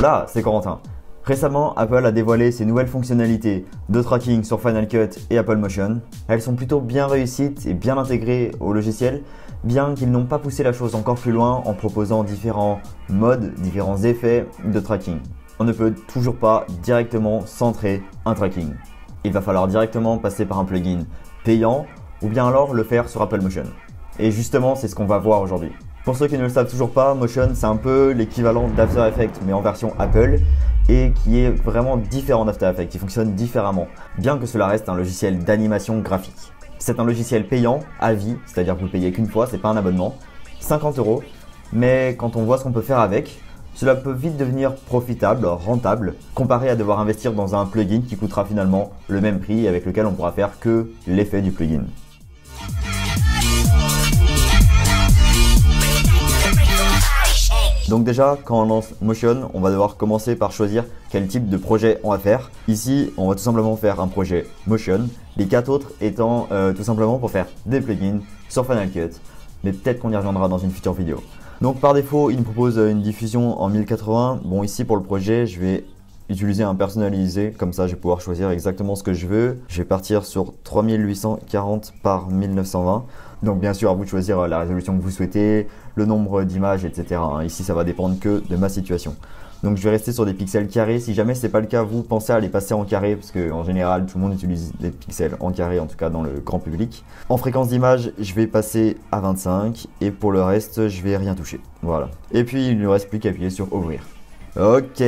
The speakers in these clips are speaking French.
Hola, c'est Corentin. Récemment, Apple a dévoilé ses nouvelles fonctionnalités de tracking sur Final Cut et Apple Motion. Elles sont plutôt bien réussies et bien intégrées au logiciel, bien qu'ils n'ont pas poussé la chose encore plus loin en proposant différents modes, différents effets de tracking. On ne peut toujours pas directement centrer un tracking. Il va falloir directement passer par un plugin payant ou bien alors le faire sur Apple Motion. Et justement, c'est ce qu'on va voir aujourd'hui. Pour ceux qui ne le savent toujours pas, Motion c'est un peu l'équivalent d'After Effects mais en version Apple et qui est vraiment différent d'After Effects, qui fonctionne différemment, bien que cela reste un logiciel d'animation graphique. C'est un logiciel payant à vie, c'est-à-dire que vous le payez qu'une fois, c'est pas un abonnement, 50 €, mais quand on voit ce qu'on peut faire avec, cela peut vite devenir profitable, rentable, comparé à devoir investir dans un plugin qui coûtera finalement le même prix et avec lequel on pourra faire que l'effet du plugin. Donc déjà, quand on lance Motion, on va devoir commencer par choisir quel type de projet on va faire. Ici, on va tout simplement faire un projet Motion, les 4 autres étant tout simplement pour faire des plugins sur Final Cut, mais peut-être qu'on y reviendra dans une future vidéo. Donc par défaut, il me propose une diffusion en 1080. Bon, ici pour le projet, je vais utiliser un personnalisé, comme ça je vais pouvoir choisir exactement ce que je veux. Je vais partir sur 3840 par 1920. Donc bien sûr, à vous de choisir la résolution que vous souhaitez, le nombre d'images, etc. Ici, ça va dépendre que de ma situation. Donc je vais rester sur des pixels carrés. Si jamais ce n'est pas le cas, vous pensez à les passer en carré parce qu'en général, tout le monde utilise des pixels en carré, en tout cas dans le grand public. En fréquence d'image, je vais passer à 25 et pour le reste, je vais rien toucher. Voilà. Et puis, il ne reste plus qu'à appuyer sur ouvrir. Ok,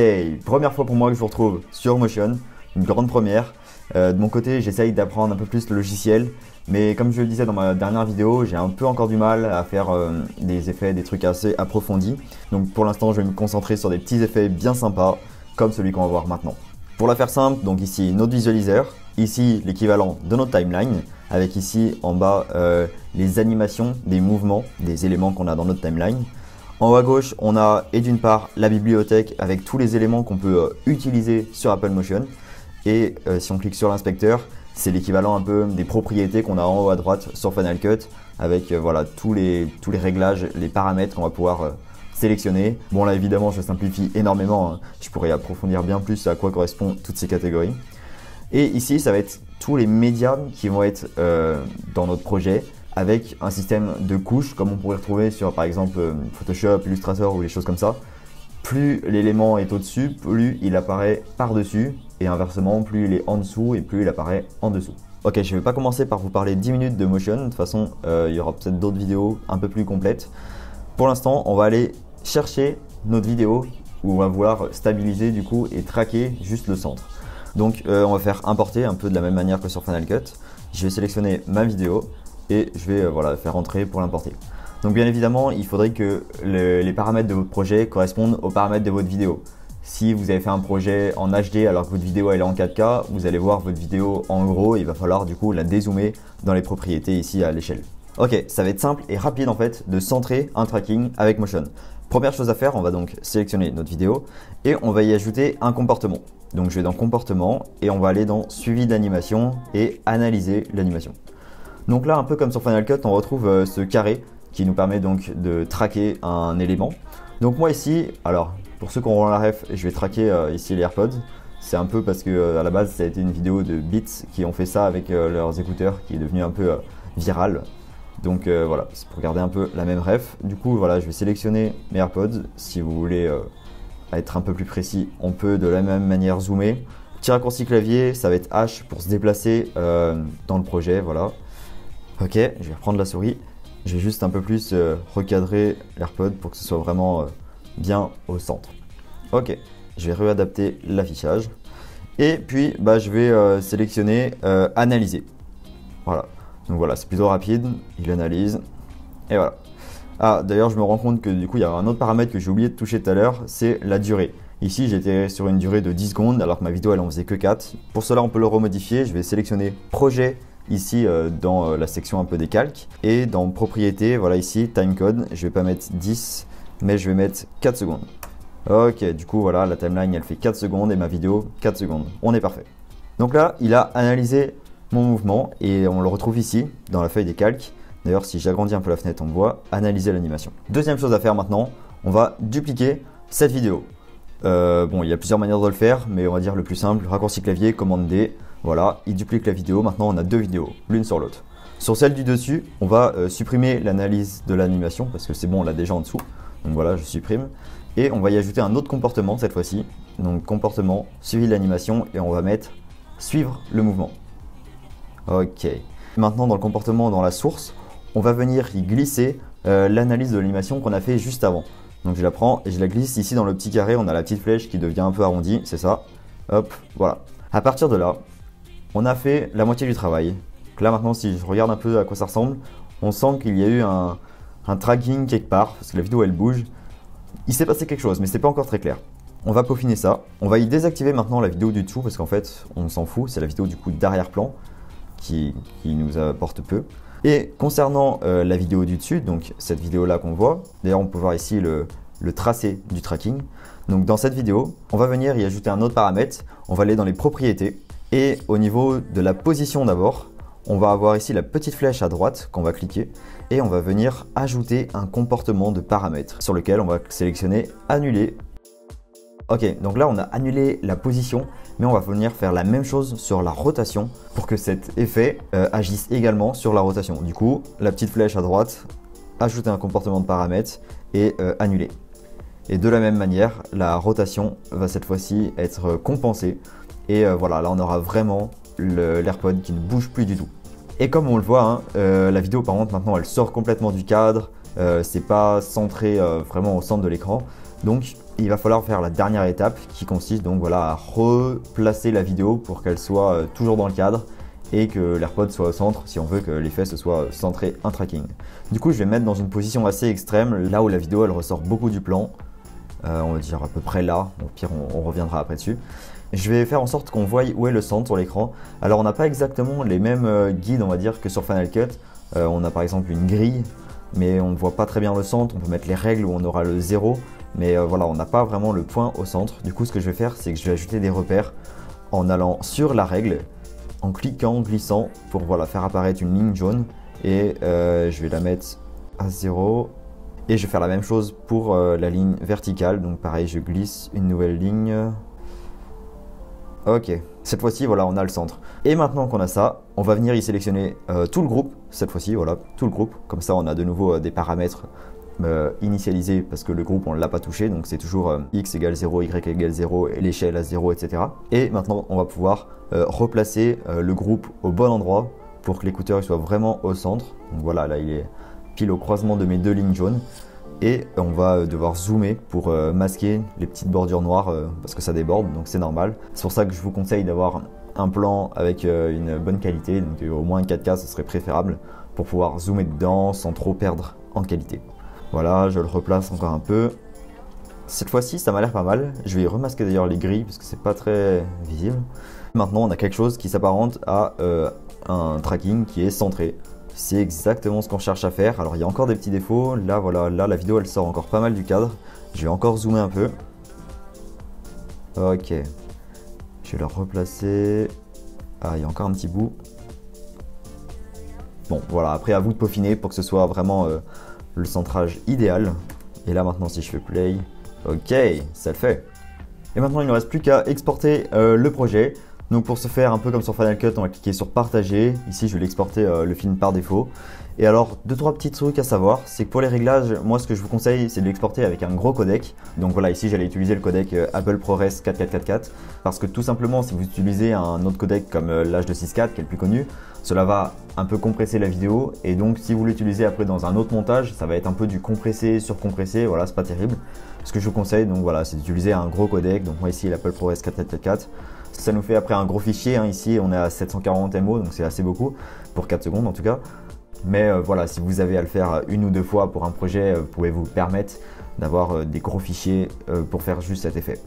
première fois pour moi que je vous retrouve sur Motion, une grande première. De mon côté, j'essaye d'apprendre un peu plus le logiciel, mais comme je le disais dans ma dernière vidéo, j'ai un peu encore du mal à faire des effets, des trucs assez approfondis. Donc pour l'instant, je vais me concentrer sur des petits effets bien sympas, comme celui qu'on va voir maintenant. Pour la faire simple, donc ici notre visualiseur, ici l'équivalent de notre timeline, avec ici en bas les animations, des mouvements, des éléments qu'on a dans notre timeline. En haut à gauche, on a et d'une part la bibliothèque avec tous les éléments qu'on peut utiliser sur Apple Motion. Et si on clique sur l'inspecteur, c'est l'équivalent un peu des propriétés qu'on a en haut à droite sur Final Cut avec voilà, tous les réglages, les paramètres qu'on va pouvoir sélectionner. Bon là évidemment je simplifie énormément, hein. Je pourrais approfondir bien plus à quoi correspondent toutes ces catégories. Et ici ça va être tous les médias qui vont être dans notre projet avec un système de couches comme on pourrait retrouver sur par exemple Photoshop, Illustrator ou les choses comme ça. Plus l'élément est au-dessus, plus il apparaît par-dessus et inversement, plus il est en dessous et plus il apparaît en dessous. Ok, je ne vais pas commencer par vous parler 10 minutes de Motion, de toute façon il y aura peut-être d'autres vidéos un peu plus complètes. Pour l'instant, on va aller chercher notre vidéo où on va vouloir stabiliser du coup et traquer juste le centre. Donc on va faire importer un peu de la même manière que sur Final Cut. Je vais sélectionner ma vidéo et je vais voilà, faire entrer pour l'importer. Donc bien évidemment, il faudrait que les paramètres de votre projet correspondent aux paramètres de votre vidéo. Si vous avez fait un projet en HD alors que votre vidéo elle est en 4K, vous allez voir votre vidéo en gros, il va falloir du coup la dézoomer dans les propriétés ici à l'échelle. Ok, ça va être simple et rapide en fait de centrer un tracking avec Motion. Première chose à faire, on va donc sélectionner notre vidéo et on va y ajouter un comportement. Donc je vais dans comportement et on va aller dans suivi d'animation et analyser l'animation. Donc là, un peu comme sur Final Cut, on retrouve ce carré qui nous permet donc de traquer un élément. Donc moi ici, alors pour ceux qui auront la ref, je vais traquer ici les AirPods. C'est un peu parce que à la base ça a été une vidéo de Beats qui ont fait ça avec leurs écouteurs qui est devenu un peu viral. Donc voilà, c'est pour garder un peu la même ref. Du coup voilà, je vais sélectionner mes AirPods. Si vous voulez être un peu plus précis, on peut de la même manière zoomer. Petit raccourci clavier, ça va être H pour se déplacer dans le projet, voilà. Ok, je vais reprendre la souris. Je vais juste un peu plus recadrer l'AirPod pour que ce soit vraiment bien au centre. Ok, je vais réadapter l'affichage. Et puis, je vais sélectionner analyser. Voilà, donc voilà, c'est plutôt rapide. Il analyse. Et voilà. Ah, d'ailleurs, je me rends compte que du coup, il y a un autre paramètre que j'ai oublié de toucher tout à l'heure, c'est la durée. Ici, j'étais sur une durée de 10 secondes, alors que ma vidéo, elle en faisait que 4. Pour cela, on peut le remodifier. Je vais sélectionner projet. Ici dans la section un peu des calques et dans propriétés, voilà ici timecode, je vais pas mettre 10 mais je vais mettre 4 secondes. Ok, du coup voilà, la timeline elle fait 4 secondes et ma vidéo 4 secondes, on est parfait. Donc là il a analysé mon mouvement et on le retrouve ici dans la feuille des calques. D'ailleurs si j'agrandis un peu la fenêtre on voit analyser l'animation. Deuxième chose à faire maintenant, on va dupliquer cette vidéo. Bon, il y a plusieurs manières de le faire, mais on va dire le plus simple, raccourci clavier, commande D, voilà, il duplique la vidéo. Maintenant on a deux vidéos, l'une sur l'autre. Sur celle du dessus, on va supprimer l'analyse de l'animation, parce que c'est bon, on l'a déjà en dessous. Donc voilà, je supprime. Et on va y ajouter un autre comportement cette fois-ci. Donc comportement, suivi de l'animation, et on va mettre suivre le mouvement. Ok. Maintenant dans le comportement, dans la source, on va venir y glisser l'analyse de l'animation qu'on a fait juste avant. Donc je la prends et je la glisse ici dans le petit carré, on a la petite flèche qui devient un peu arrondie, c'est ça. Hop, voilà. À partir de là, on a fait la moitié du travail. Donc là maintenant, si je regarde un peu à quoi ça ressemble, on sent qu'il y a eu un tracking quelque part, parce que la vidéo elle bouge. Il s'est passé quelque chose, mais c'est pas encore très clair. On va peaufiner ça. On va y désactiver maintenant la vidéo du dessous, parce qu'en fait, on s'en fout, c'est la vidéo du coup d'arrière-plan qui nous apporte peu. Et concernant la vidéo du dessus, donc cette vidéo là qu'on voit, d'ailleurs on peut voir ici le tracé du tracking. Donc dans cette vidéo, on va venir y ajouter un autre paramètre, on va aller dans les propriétés et au niveau de la position d'abord, on va avoir ici la petite flèche à droite qu'on va cliquer et on va venir ajouter un comportement de paramètre sur lequel on va sélectionner annuler. Ok, donc là on a annulé la position, mais on va venir faire la même chose sur la rotation pour que cet effet agisse également sur la rotation. Du coup, la petite flèche à droite, ajouter un comportement de paramètre et annuler. Et de la même manière, la rotation va cette fois-ci être compensée. Et voilà, là on aura vraiment l'AirPod qui ne bouge plus du tout. Et comme on le voit, hein, la vidéo par contre maintenant elle sort complètement du cadre, c'est pas centré vraiment au centre de l'écran. Donc il va falloir faire la dernière étape qui consiste donc voilà à replacer la vidéo pour qu'elle soit toujours dans le cadre et que l'AirPod soit au centre si on veut que l'effet se soit centré un tracking. Du coup je vais me mettre dans une position assez extrême, là où la vidéo elle ressort beaucoup du plan, on va dire à peu près là, au pire on reviendra après dessus. Je vais faire en sorte qu'on voie où est le centre sur l'écran. Alors on n'a pas exactement les mêmes guides on va dire que sur Final Cut, on a par exemple une grille mais on ne voit pas très bien le centre, on peut mettre les règles où on aura le 0. Mais voilà, on n'a pas vraiment le point au centre. Du coup, ce que je vais faire, c'est que je vais ajouter des repères en allant sur la règle, en cliquant, en glissant, pour voilà, faire apparaître une ligne jaune. Et je vais la mettre à 0. Et je vais faire la même chose pour la ligne verticale. Donc pareil, je glisse une nouvelle ligne. Ok, cette fois-ci, voilà, on a le centre. Et maintenant qu'on a ça, on va venir y sélectionner tout le groupe. Cette fois-ci, voilà, tout le groupe. Comme ça, on a de nouveau des paramètres initialisé parce que le groupe on ne l'a pas touché, donc c'est toujours x égale 0, y égale 0 et l'échelle à 0, etc. Et maintenant on va pouvoir replacer le groupe au bon endroit pour que l'écouteur soit vraiment au centre. Donc voilà, là il est pile au croisement de mes deux lignes jaunes et on va devoir zoomer pour masquer les petites bordures noires parce que ça déborde, donc c'est normal. C'est pour ça que je vous conseille d'avoir un plan avec une bonne qualité, donc au moins 4K ce serait préférable pour pouvoir zoomer dedans sans trop perdre en qualité. Voilà, je le replace encore un peu. Cette fois-ci, ça m'a l'air pas mal. Je vais remasquer d'ailleurs les grilles parce que c'est pas très visible. Maintenant, on a quelque chose qui s'apparente à un tracking qui est centré. C'est exactement ce qu'on cherche à faire. Alors, il y a encore des petits défauts. Là, voilà, là, la vidéo, elle sort encore pas mal du cadre. Je vais encore zoomer un peu. Ok. Je vais le replacer. Ah, il y a encore un petit bout. Bon, voilà. Après, à vous de peaufiner pour que ce soit vraiment le centrage idéal. Et là maintenant si je fais play, ok, ça le fait. Et maintenant il ne reste plus qu'à exporter le projet. Donc pour ce faire, un peu comme sur Final Cut, on va cliquer sur partager. Ici je vais l'exporter le film par défaut. Et alors 2-3 petits trucs à savoir, c'est que pour les réglages, moi ce que je vous conseille c'est de l'exporter avec un gros codec. Donc voilà, ici j'allais utiliser le codec Apple ProRes 4444 parce que tout simplement si vous utilisez un autre codec comme l'H264 qui est le plus connu, cela va un peu compresser la vidéo et donc si vous l'utilisez après dans un autre montage, ça va être un peu du compressé, surcompressé, voilà, c'est pas terrible. Ce que je vous conseille donc voilà, c'est d'utiliser un gros codec. Donc moi ici l'Apple ProRes 4444. Ça nous fait après un gros fichier, hein. Ici on est à 740 MO donc c'est assez beaucoup pour 4 secondes en tout cas. Mais voilà, si vous avez à le faire une ou deux fois pour un projet, vous pouvez vous permettre d'avoir des gros fichiers pour faire juste cet effet.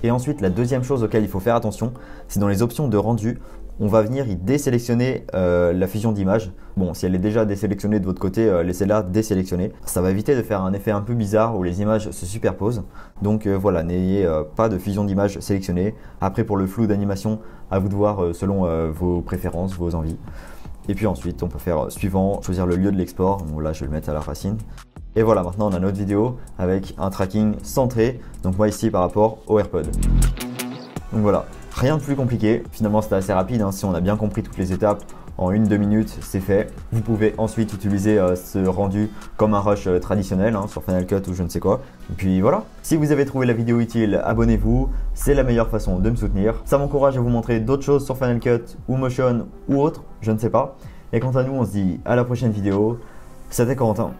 Et ensuite, la deuxième chose auquel il faut faire attention, c'est dans les options de rendu, on va venir y désélectionner la fusion d'image. Bon, si elle est déjà désélectionnée de votre côté, laissez-la désélectionner. Ça va éviter de faire un effet un peu bizarre où les images se superposent. Donc voilà, n'ayez pas de fusion d'image sélectionnée. Après, pour le flou d'animation, à vous de voir selon vos préférences, vos envies. Et puis ensuite, on peut faire suivant, choisir le lieu de l'export. Bon, là, je vais le mettre à la racine. Et voilà, maintenant on a notre vidéo avec un tracking centré. Donc moi ici par rapport au AirPod. Donc voilà, rien de plus compliqué. Finalement c'était assez rapide, hein. Si on a bien compris toutes les étapes, en 1-2 minutes c'est fait. Vous pouvez ensuite utiliser ce rendu comme un rush traditionnel hein, sur Final Cut ou je ne sais quoi. Et puis voilà, si vous avez trouvé la vidéo utile, abonnez-vous, c'est la meilleure façon de me soutenir. Ça m'encourage à vous montrer d'autres choses sur Final Cut ou Motion ou autre, je ne sais pas. Et quant à nous, on se dit à la prochaine vidéo. C'était Corentin.